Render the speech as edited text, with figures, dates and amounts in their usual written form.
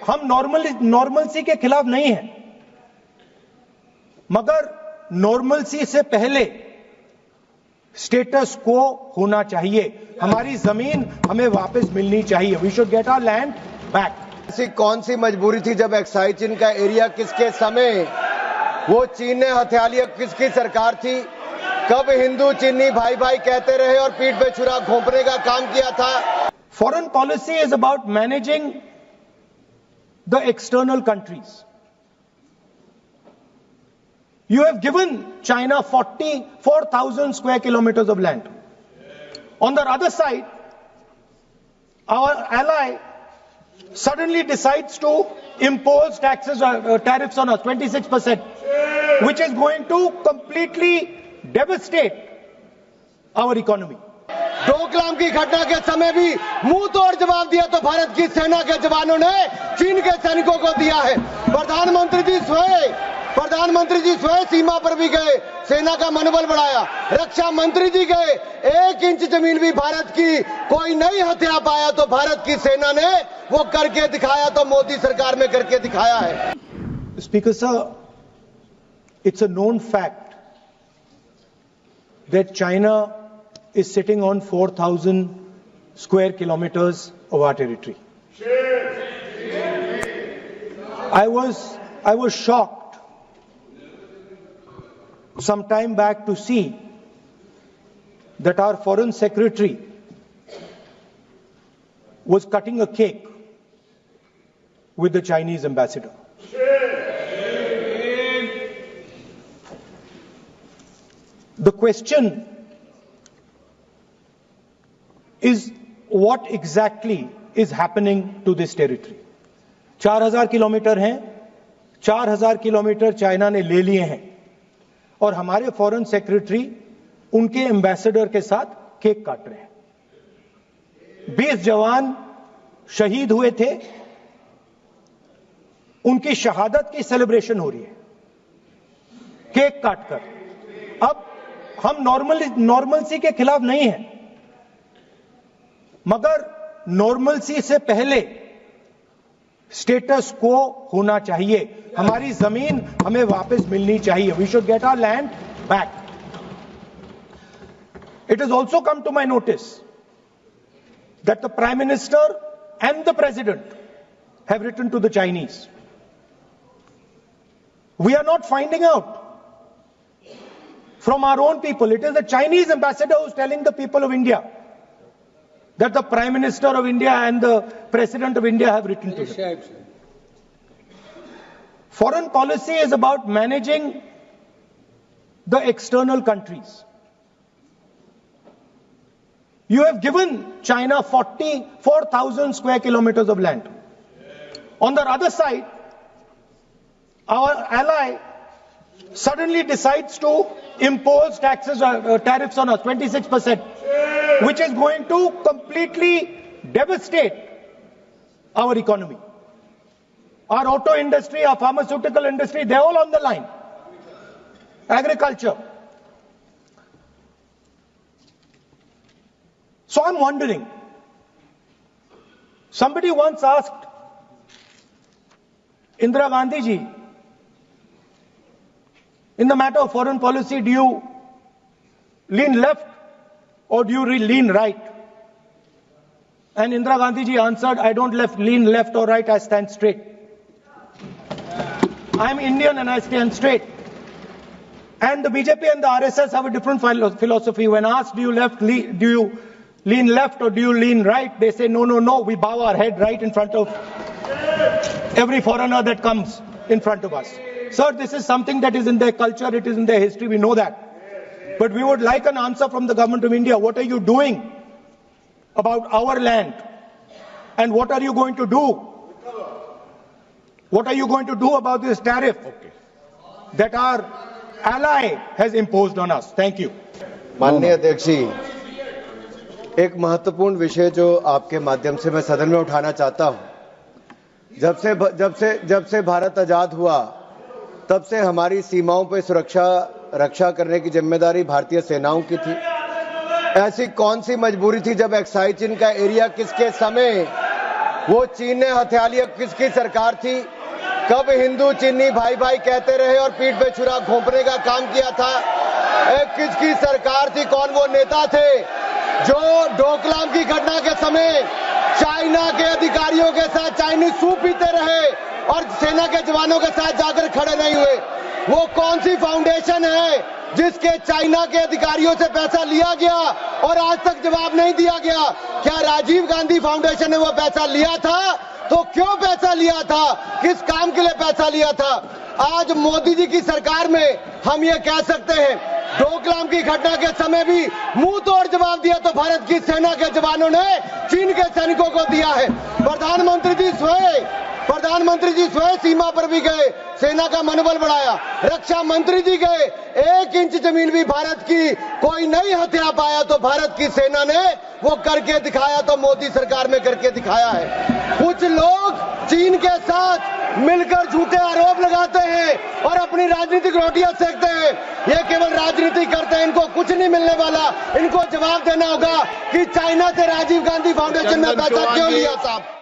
हम नॉर्मलसी के खिलाफ नहीं हैं, मगर नॉर्मलसी से पहले स्टेटस को होना चाहिए। हमारी जमीन हमें वापस मिलनी चाहिए। We should get our land back. ऐसी कौन सी मजबूरी थी जब एक्साइज चीन का एरिया किसके समय वो चीन ने हथिया लिया? किसकी सरकार थी? कब हिंदू चीनी भाई भाई कहते रहे और पीठ पे छुरा घोंपने का काम किया था? Foreign policy is about managing the external countries. You have given China 44,000 square kilometers of land. On the other side, our ally suddenly decides to impose tariffs on us, 26%, which is going to completely devastate our economy. Doklam की घटना के समय भी मुंह तोड़ जवाब दिया तो भारत की सेना के जवानों ने चीन के सैनिकों को दिया है। प्रधानमंत्री जी स्वयं सीमा पर भी गए, सेना का मनोबल बढ़ाया। रक्षा मंत्री जी गए, 1 इंच जमीन भी भारत की कोई नहीं हथिया पाया तो भारत की सेना ने वो करके दिखाया, तो मोदी सरकार में करके दिखाया है। Speaker sir, it's a known fact that China is sitting on 4,000 square kilometers of our territory. I was shocked some time back to see that our foreign secretary was cutting a cake with the Chinese ambassador. The question is, what exactly is happening to this territory? 4,000 kilometre हैं, 4,000 kilometre China ने ले लिए हैं और हमारे foreign secretary उनके ambassador के साथ केक काट रहे हैं। 20 जवान शहीद हुए थे, उनकी शहादत की सेलिब्रेशन हो रही है केक काटकर। अब हम नॉर्मलसी के खिलाफ नहीं हैं, मगर नॉर्मलसी से पहले स्टेटस को होना चाहिए। हमारी जमीन हमें वापस मिलनी चाहिए। We should get our land back. It has also come to my notice that the Prime Minister and the President have written to the Chinese. We are not finding out from our own people. It is the Chinese ambassador who is telling the people of India that the Prime Minister of India and the President of India have written to them. Foreign policy is about managing the external countries. You have given China 44,000 square kilometers of land. On the other side, our ally suddenly decides to impose tariffs on us, 26%, which is going to completely devastate our economy. Our auto industry, our pharmaceutical industry, they're all on the line. Agriculture. So I'm wondering, somebody once asked Indira Gandhi ji, in the matter of foreign policy, do you lean left or do you lean right? And Indira Gandhi ji answered, I don't lean left or right, I stand straight. I'm Indian and I stand straight. And the BJP and the RSS have a different philosophy. When asked, do you lean left or do you lean right? They say, no, we bow our head right in front of every foreigner that comes in front of us. Sir, this is something that is in their culture, it is in their history, we know that. But we would like an answer from the government of India. What are you doing about our land? And what are you going to do? What are you going to do about this tariff that our ally has imposed on us? Thank you. माननीय अध्यक्ष जी, एक महत्वपूर्ण विषय जो आपके माध्यम से मैं सदन में उठाना चाहता हूं। जब से भारत आजाद हुआ, तब से हमारी सीमाओं पर रक्षा करने की जिम्मेदारी भारतीय सेनाओं की थी। ऐसी कौन सी मजबूरी थी जब एक्साइज चीन का एरिया किसके समय वो चीन ने हथिया लिया, किसकी सरकार थी? कब हिंदू चीनी भाई भाई कहते रहे और पीठ पे छुरा घोंपने का काम किया था? किसकी सरकार थी? कौन वो नेता थे जो डोकलाम की घटना के समय चाइना के अधिकारियों के साथ चाइनीज सूप पीते रहे और सेना के जवानों के साथ जाकर खड़े नहीं हुए? वो कौन सी फाउंडेशन है जिसके चाइना के अधिकारियों से पैसा लिया गया और आज तक जवाब नहीं दिया गया? क्या राजीव गांधी फाउंडेशन ने वो पैसा लिया था? तो क्यों पैसा लिया था? किस काम के लिए पैसा लिया था? आज मोदी जी की सरकार में हम ये कह सकते हैं, डोकलाम की घटना के समय भी मुंह तोड़ जवाब दिया तो भारत की सेना के जवानों ने चीन के सैनिकों को दिया है। प्रधानमंत्री जी स्वयं सीमा पर भी गए, सेना का मनोबल बढ़ाया। रक्षा मंत्री जी गए, 1 इंच जमीन भी भारत की कोई नहीं हथिया पाया तो भारत की सेना ने वो करके दिखाया, तो मोदी सरकार में करके दिखाया है। कुछ लोग चीन के साथ मिलकर झूठे आरोप लगाते हैं और अपनी राजनीतिक रोटियां सेकते हैं। ये केवल राजनीति करते हैं, इनको कुछ नहीं मिलने वाला। इनको जवाब देना होगा कि चाइना से राजीव गांधी फाउंडेशन ने पैसा क्यों लिया साहब।